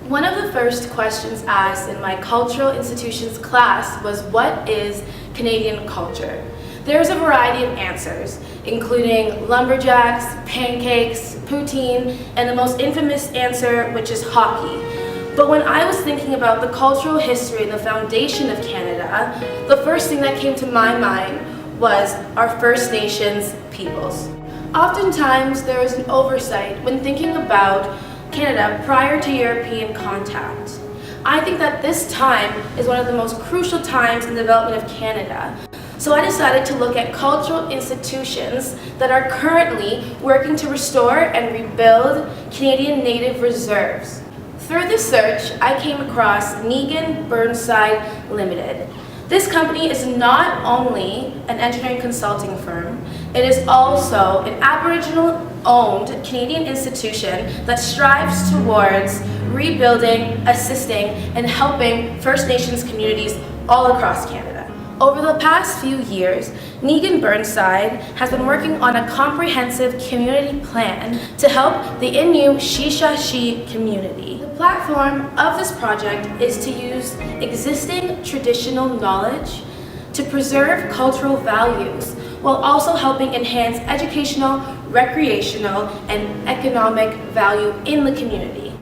One of the first questions asked in my cultural institutions class was, what is Canadian culture? There's a variety of answers, including lumberjacks, pancakes, poutine, and the most infamous answer, which is hockey. But when I was thinking about the cultural history and the foundation of Canada, the first thing that came to my mind was our First Nations peoples. Oftentimes, there is an oversight when thinking about Canada prior to European contact. I think that this time is one of the most crucial times in the development of Canada. So I decided to look at cultural institutions that are currently working to restore and rebuild Canadian native reserves. Through this search, I came across Negan Burnside Limited. This company is not only an engineering consulting firm, it is also an Aboriginal-owned Canadian institution that strives towards rebuilding, assisting, and helping First Nations communities all across Canada. Over the past few years, Negan Burnside has been working on a comprehensive community plan to help the Innu Shishashi community. The platform of this project is to use existing traditional knowledge to preserve cultural values while also helping enhance educational, recreational, and economic value in the community.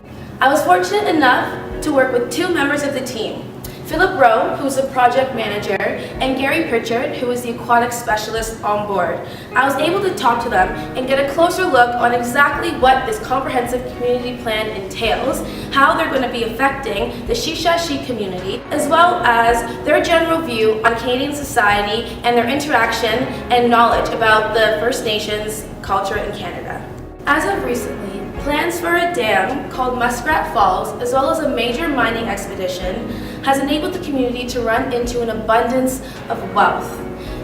I was fortunate enough to work with two members of the team, Philip Rowe, who is the project manager, and Gary Pritchard, who is the aquatic specialist on board. I was able to talk to them and get a closer look on exactly what this comprehensive community plan entails, how they're going to be affecting the Shishashi community, as well as their general view on Canadian society and their interaction and knowledge about the First Nations culture in Canada. As of recently, plans for a dam called Muskrat Falls, as well as a major mining expedition, has enabled the community to run into an abundance of wealth.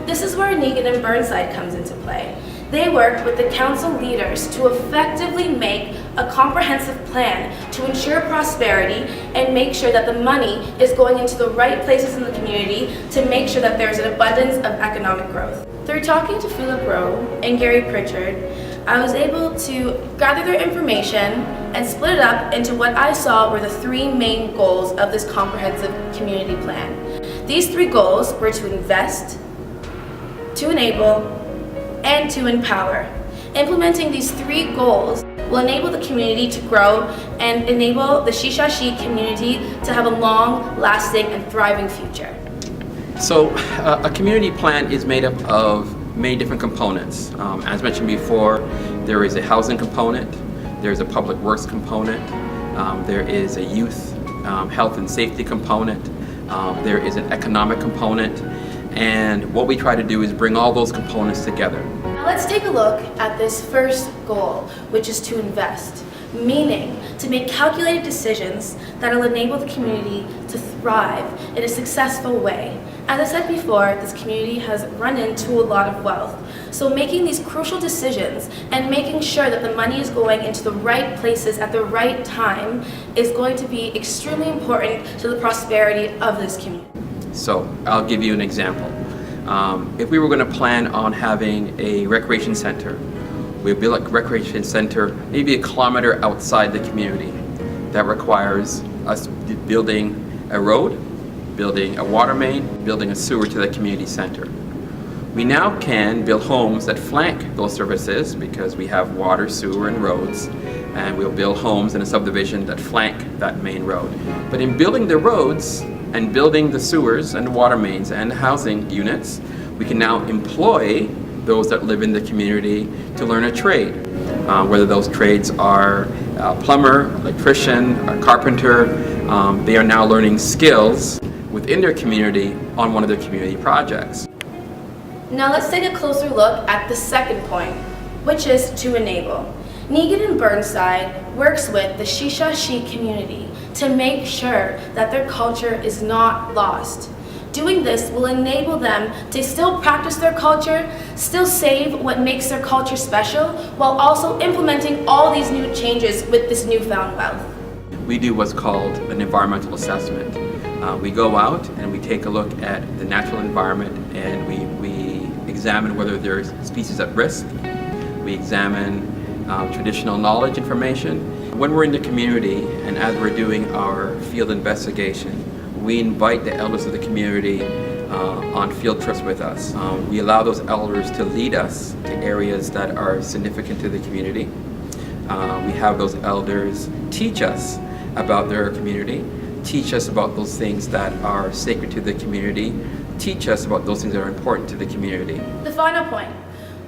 This is where Negan and Burnside comes into play. They work with the council leaders to effectively make a comprehensive plan to ensure prosperity and make sure that the money is going into the right places in the community to make sure that there's an abundance of economic growth. Through talking to Philip Rowe and Gary Pritchard, I was able to gather their information and split it up into what I saw were the three main goals of this comprehensive community plan. These three goals were to invest, to enable, and to empower. Implementing these three goals will enable the community to grow and enable the Shishashi community to have a long-lasting and thriving future. So a community plan is made up of many different components. As mentioned before, there is a housing component, there's a public works component, there is a youth health and safety component, there is an economic component, and what we try to do is bring all those components together. Now let's take a look at this first goal, which is to invest, meaning to make calculated decisions that will enable the community to thrive in a successful way. As I said before, this community has run into a lot of wealth. So making these crucial decisions and making sure that the money is going into the right places at the right time is going to be extremely important to the prosperity of this community. So I'll give you an example. If we were going to plan on having a recreation center, we build a recreation center maybe a kilometer outside the community. That requires us building a road, building a water main, building a sewer to the community center. We now can build homes that flank those services because we have water, sewer, and roads, and we'll build homes in a subdivision that flank that main road. But in building the roads and building the sewers and the water mains and the housing units, we can now employ those that live in the community to learn a trade, whether those trades are plumber, electrician, or carpenter. They are now learning skills within their community on one of their community projects. Now let's take a closer look at the second point, which is to enable. Negan and Burnside works with the Shisha-She community to make sure that their culture is not lost. Doing this will enable them to still practice their culture, still save what makes their culture special, while also implementing all these new changes with this newfound wealth. We do what's called an environmental assessment. We go out and we take a look at the natural environment, and we examine whether there's species at risk. We examine traditional knowledge information. When we're in the community and as we're doing our field investigation, we invite the elders of the community on field trips with us. We allow those elders to lead us to areas that are significant to the community. We have those elders teach us about their community, teach us about those things that are sacred to the community, teach us about those things that are important to the community. The final point,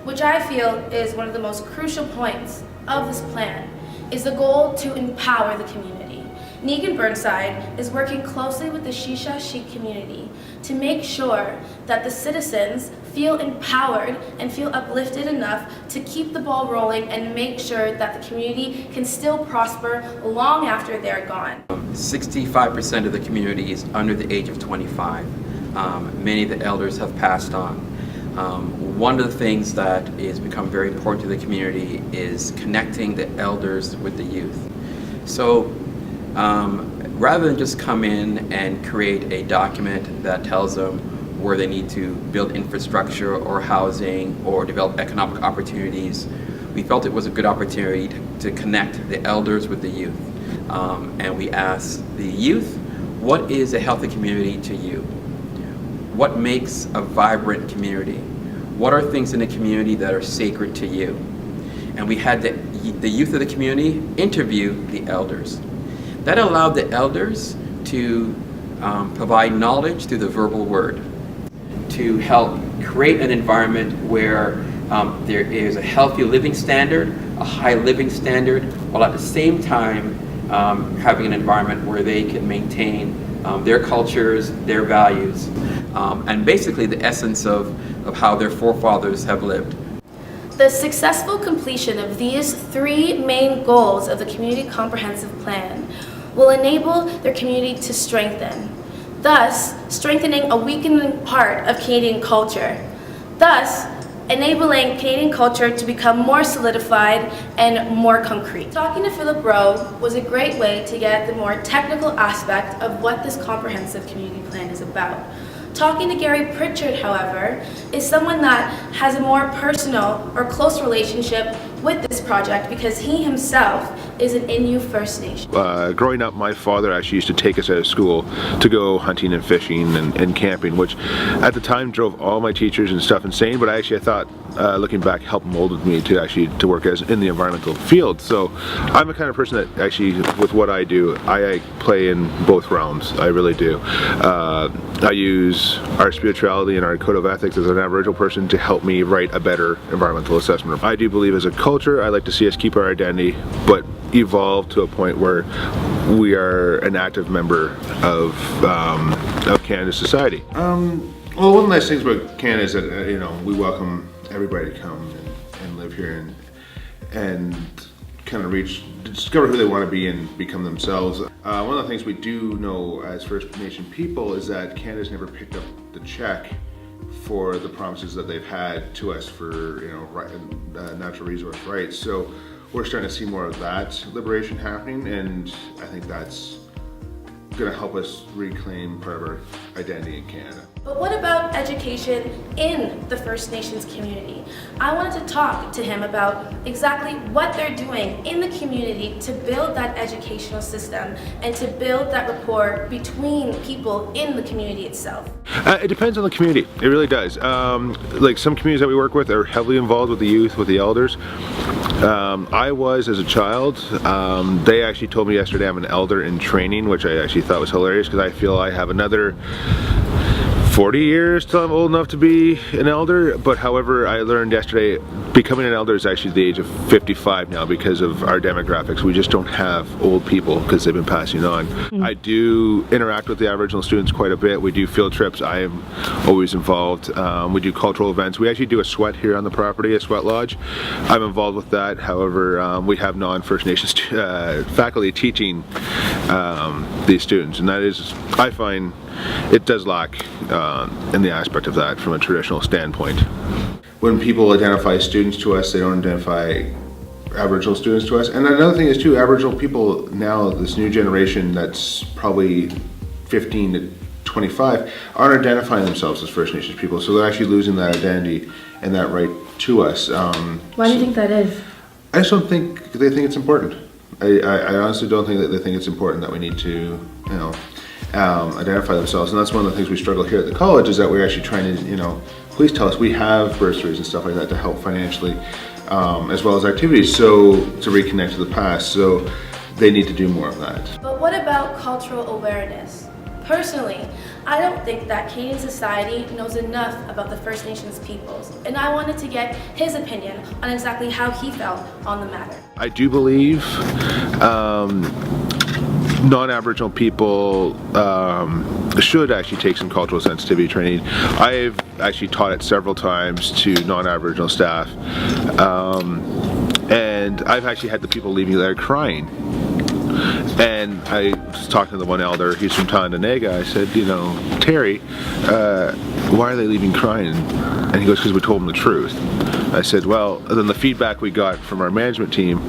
which I feel is one of the most crucial points of this plan, is the goal to empower the community. Negan Burnside is working closely with the Shisha-She community to make sure that the citizens feel empowered and feel uplifted enough to keep the ball rolling and make sure that the community can still prosper long after they're gone. 65% of the community is under the age of 25. Many of the elders have passed on. One of the things that has become very important to the community is connecting the elders with the youth. So rather than just come in and create a document that tells them where they need to build infrastructure or housing or develop economic opportunities, we felt it was a good opportunity to connect the elders with the youth. And we asked the youth, what is a healthy community to you? What makes a vibrant community? What are things in the community that are sacred to you? And we had the youth of the community interview the elders. That allowed the elders to provide knowledge through the verbal word, to help create an environment where there is a healthy living standard, a high living standard, while at the same time having an environment where they can maintain their cultures, their values, and basically the essence of how their forefathers have lived. The successful completion of these three main goals of the Community Comprehensive Plan will enable their community to strengthen, thus strengthening a weakening part of Canadian culture, thus enabling Canadian culture to become more solidified and more concrete. Talking to Philip Rowe was a great way to get the more technical aspect of what this comprehensive community plan is about. Talking to Gary Pritchard, however, is someone that has a more personal or close relationship with this project because he himself is an Innu First Nation. Growing up, my father actually used to take us out of school to go hunting and fishing and camping, which at the time drove all my teachers and stuff insane, but I thought, looking back, helped molded me to work in the environmental field. So I'm the kind of person that actually, with what I do, I play in both realms. I really do. I use our spirituality and our code of ethics as an Aboriginal person to help me write a better environmental assessment. I do believe as a culture, I like to see us keep our identity, but evolve to a point where we are an active member of Canada's society. Well, one of the nice things about Canada is that we welcome everybody to come and live here and kind of discover who they want to be and become themselves. One of the things we do know as First Nation people is that Canada's never picked up the check for the promises that they've had to us for natural resource rights. So we're starting to see more of that liberation happening, and I think that's going to help us reclaim part of our identity in Canada. But what about education in the First Nations community? I wanted to talk to him about exactly what they're doing in the community to build that educational system and to build that rapport between people in the community itself. It depends on the community. It really does. Like some communities that we work with are heavily involved with the youth, with the elders. I was as a child. They actually told me yesterday I'm an elder in training, which I actually thought was hilarious because I feel I have another 40 years till I'm old enough to be an elder, but however, I learned yesterday becoming an elder is actually the age of 55 now because of our demographics. We just don't have old people because they've been passing on. I do interact with the Aboriginal students quite a bit. We do field trips. I am always involved. We do cultural events. We actually do a sweat here on the property, a sweat lodge. I'm involved with that. However, we have non-First Nations faculty teaching these students, and that is, I find, it does lack in the aspect of that from a traditional standpoint. When people identify students to us, they don't identify Aboriginal students to us. And another thing is too, Aboriginal people now, this new generation that's probably 15 to 25, aren't identifying themselves as First Nations people, so they're actually losing that identity and that right to us. Why do you think that is? I just don't think they think it's important. I honestly don't think that they think it's important that we need to, identify themselves, and that's one of the things we struggle here at the college, is that we're actually trying to, please tell us. We have bursaries and stuff like that to help financially, as well as activities, so to reconnect to the past, so they need to do more of that. But what about cultural awareness? Personally, I don't think that Canadian society knows enough about the First Nations peoples, and I wanted to get his opinion on exactly how he felt on the matter. I do believe non-Aboriginal people should actually take some cultural sensitivity training. I've actually taught it several times to non-Aboriginal staff, and I've actually had the people leaving there crying. And I was talking to the one elder, he's from Tondanega. I said, Terry, why are they leaving crying? And he goes, because we told them the truth. I said, well, then the feedback we got from our management team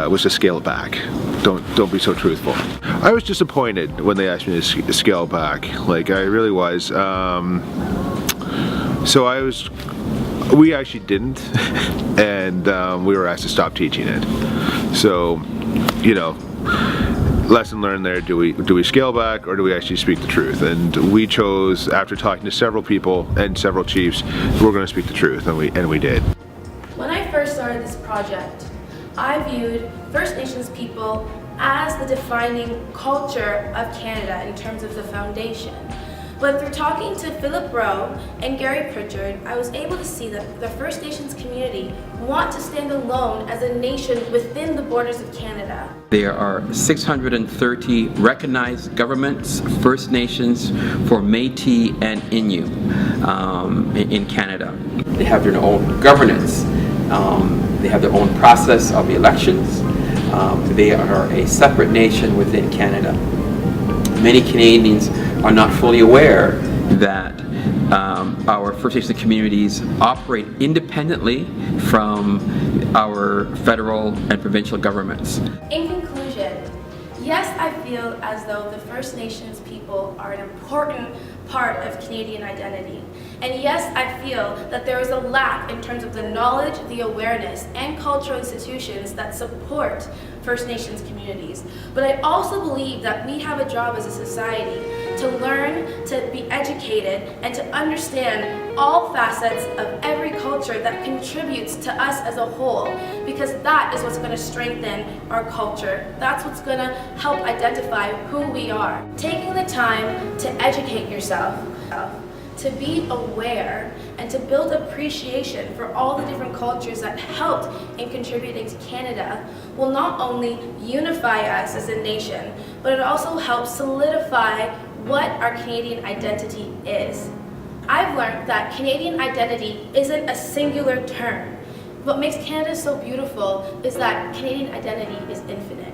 was to scale it back. Don't be so truthful. I was disappointed when they asked me to scale back. Like, I really was. We actually didn't, and we were asked to stop teaching it. So, lesson learned there, do we scale back or do we actually speak the truth? And we chose, after talking to several people and several chiefs, we're going to speak the truth, and we did. When I first started this project, I viewed First Nations people as the defining culture of Canada in terms of the foundation. But through talking to Philip Rowe and Gary Pritchard, I was able to see that the First Nations community want to stand alone as a nation within the borders of Canada. There are 630 recognized governments, First Nations, for Métis and Innu in Canada. They have their own governance. They have their own process of elections. They are a separate nation within Canada. Many Canadians are not fully aware that our First Nations communities operate independently from our federal and provincial governments. In conclusion, yes, I feel as though the First Nations people are an important part of Canadian identity. And yes, I feel that there is a lack in terms of the knowledge, the awareness, and cultural institutions that support First Nations communities. But I also believe that we have a job as a society to learn, to be educated, and to understand all facets of every culture that contributes to us as a whole, because that is what's going to strengthen our culture. That's what's going to help identify who we are. Taking the time to educate yourself, to be aware, and to build appreciation for all the different cultures that helped in contributing to Canada will not only unify us as a nation, but it also helps solidify what our Canadian identity is. I've learned that Canadian identity isn't a singular term. What makes Canada so beautiful is that Canadian identity is infinite.